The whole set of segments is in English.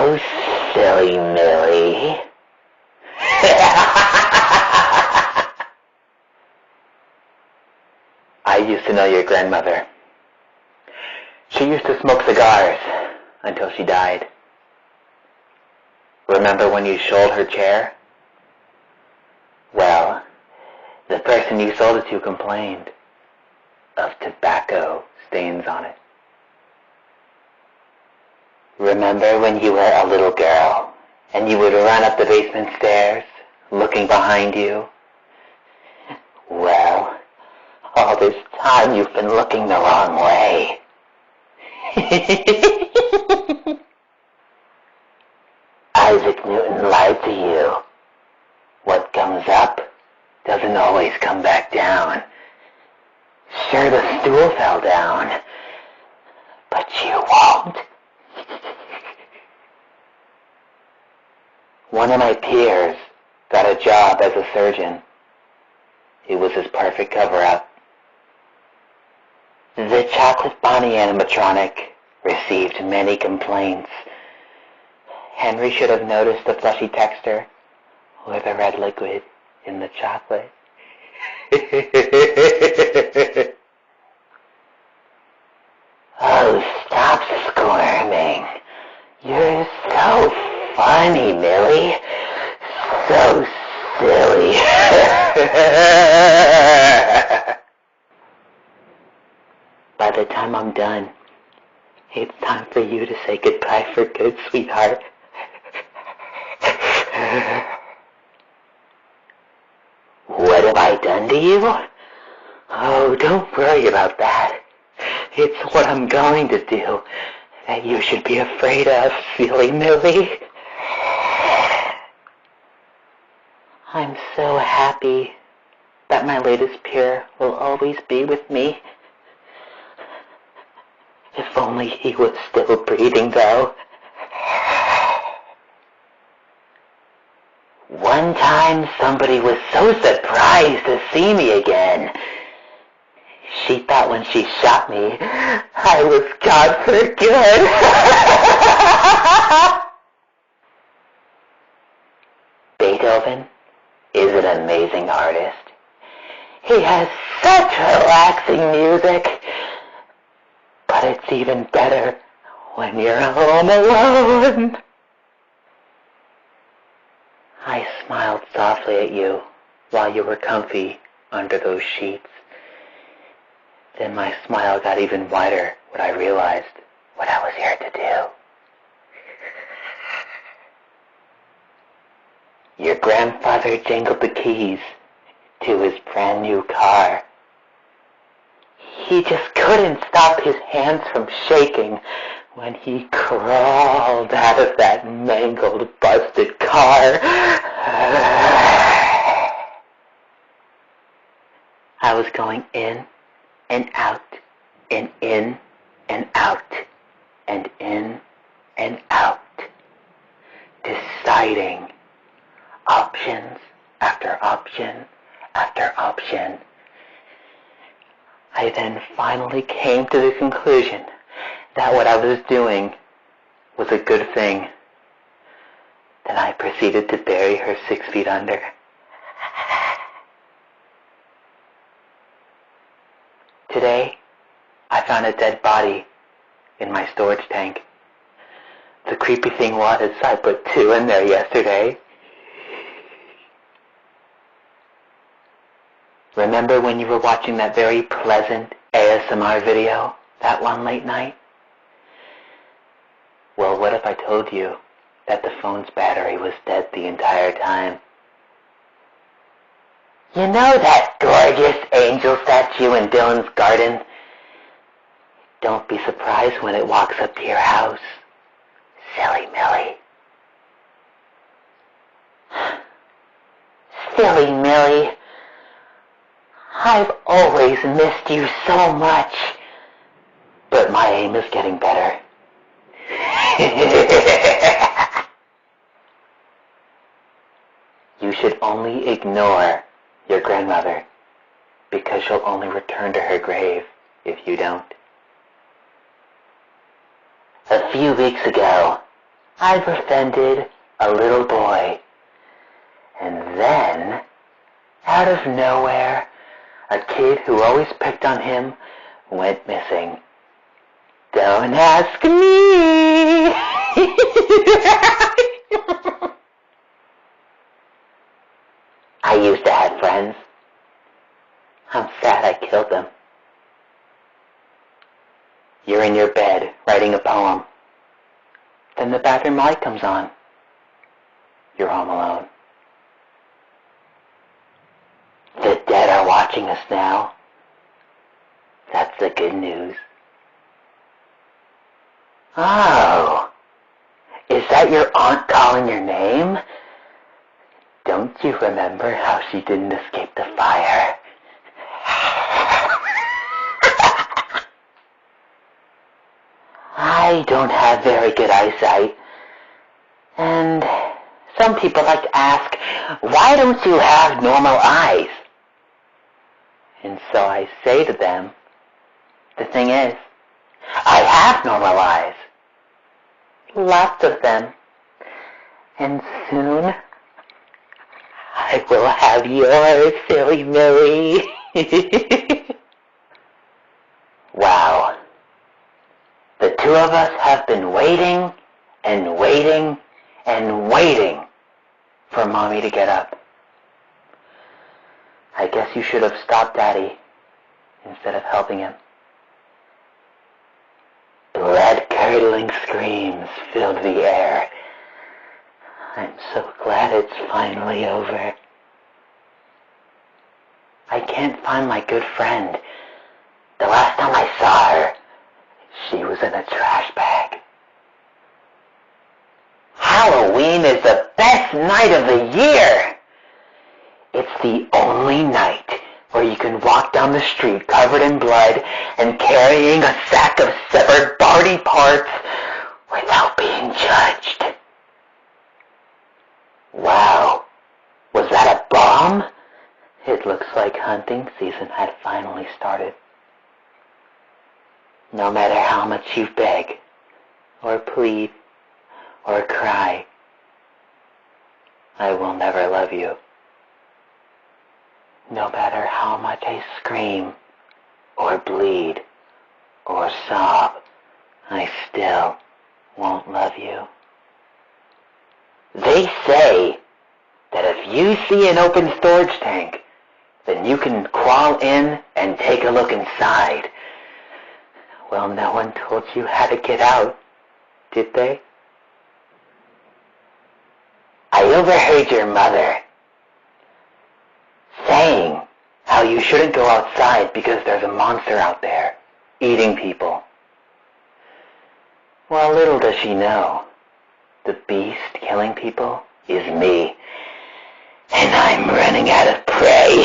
So silly, Millie. I used to know your grandmother. She used to smoke cigars until she died. Remember when you sold her chair? Well, the person you sold it to complained of tobacco stains on it. Remember when you were a little girl and you would run up the basement stairs looking behind you? Well, all this time you've been looking the wrong way. Isaac Newton lied to you. What comes up doesn't always come back down. Sure, the stool fell down, but you won't. One of my peers got a job as a surgeon. It was his perfect cover-up. The chocolate Bonnie animatronic received many complaints. Henry should have noticed the fleshy texture or the red liquid in the chocolate. Oh, stop squirming. You're so funny, Millie. So silly. By the time I'm done, it's time for you to say goodbye for good, sweetheart. What have I done to you? Oh, don't worry about that. It's what I'm going to do that you should be afraid of, silly Millie. I'm so happy that my latest peer will always be with me. If only he was still breathing, though. One time somebody was so surprised to see me again. She thought when she shot me, I was gone for good. Beethoven is an amazing artist. He has such relaxing music. But it's even better when you're home alone. I smiled softly at you while you were comfy under those sheets. Then my smile got even wider when I realized what I was here to do. Your grandfather jingled the keys to his brand new car. He just couldn't stop his hands from shaking when he crawled out of that mangled, busted car. I was going in and out, and in and out, and in and out, deciding options after option after option. I then finally came to the conclusion that what I was doing was a good thing. Then I proceeded to bury her 6 feet under. Today, I found a dead body in my storage tank. The creepy thing was I put 2 in there yesterday. Remember when you were watching that very pleasant ASMR video that one late night? Well, what if I told you that the phone's battery was dead the entire time? You know that gorgeous angel statue in Dylan's garden? Don't be surprised when it walks up to your house. Silly Millie. Silly Millie. I've always missed you so much, but my aim is getting better. You should only ignore your grandmother, because she'll only return to her grave if you don't. A few weeks ago, I befriended a little boy. And then, out of nowhere, a kid who always picked on him went missing. Don't ask me! I used to have friends. I'm sad I killed them. You're in your bed writing a poem. Then the bathroom light comes on. You're home alone. The dead are watching us now. That's the good news. Oh, is that your aunt calling your name? Don't you remember how she didn't escape the fire? I don't have very good eyesight. And some people like to ask, why don't you have normal eyes? And so I say to them, the thing is, I have normal eyes. Lots of them. And soon, I will have yours, silly Millie. Wow. The two of us have been waiting and waiting and waiting for Mommy to get up. I guess you should have stopped Daddy instead of helping him. Blood-curdling screams filled the air. I'm so glad it's finally over. I can't find my good friend. The last time I saw her, she was in a trash bag. Halloween is the best night of the year! It's the only night where you can walk down the street covered in blood and carrying a sack of severed body parts without being judged. Wow, was that a bomb? It looks like hunting season had finally started. No matter how much you beg, or plead, or cry, I will never love you. No matter how much I scream, or bleed, or sob, I still won't love you. They say that if you see an open storage tank, then you can crawl in and take a look inside. Well, no one told you how to get out, did they? I overheard your mother saying how you shouldn't go outside because there's a monster out there eating people. Well, little does she know, the beast killing people is me, and I'm running out of prey.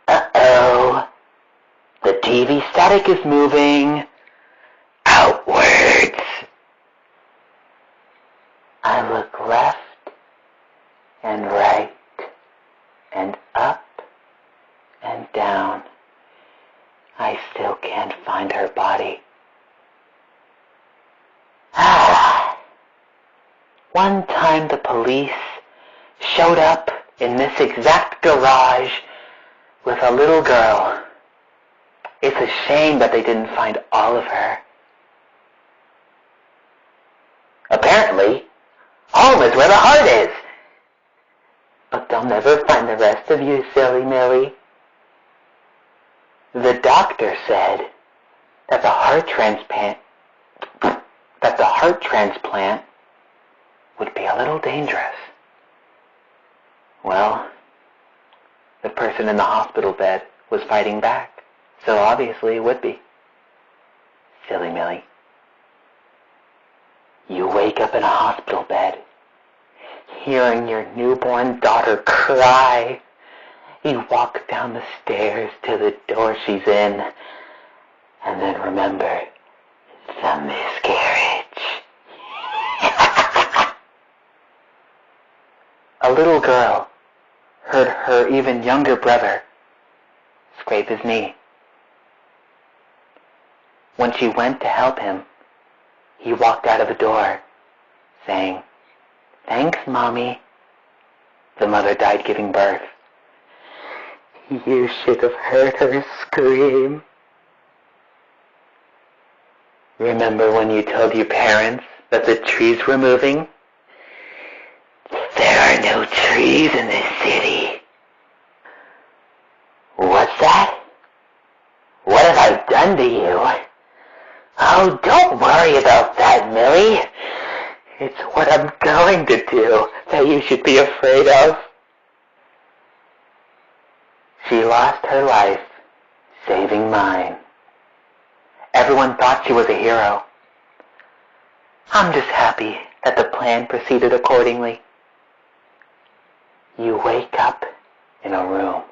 Uh-oh, the TV static is moving outwards. I look left and right and up and down. I still can't find her body. One time the police showed up in this exact garage with a little girl. It's a shame that they didn't find all of her. Apparently, home is where the heart is. But they'll never find the rest of you, silly Millie. The doctor said that the heart transplant would be a little dangerous. Well, the person in the hospital bed was fighting back, so obviously it would be. Silly Millie. You wake up in a hospital bed, hearing your newborn daughter cry. You walk down the stairs to the door she's in, and then remember the miscarriage. A little girl heard her even younger brother scrape his knee. When she went to help him, he walked out of the door, saying, "Thanks, Mommy." The mother died giving birth. You should have heard her scream. Remember when you told your parents that the trees were moving? There are no trees in this city. What's that? What have I done to you? Oh, don't worry about that, Millie. It's what I'm going to do that you should be afraid of. She lost her life, saving mine. Everyone thought she was a hero. I'm just happy that the plan proceeded accordingly. You wake up in a room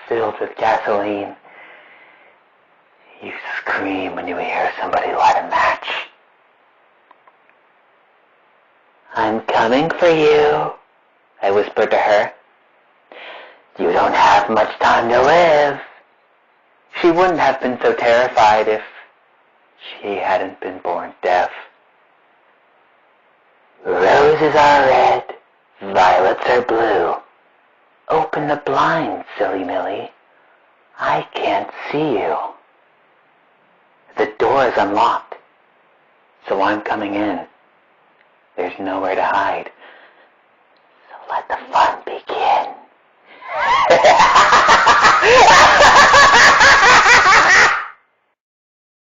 filled with gasoline. You scream when you hear somebody light a match. I'm coming for you, I whispered to her. You don't have much time to live. She wouldn't have been so terrified if she hadn't been born deaf. Roses are red, violets are blue. Open the blinds, silly Millie. I can't see you. The door is unlocked, so I'm coming in. There's nowhere to hide. So let the fire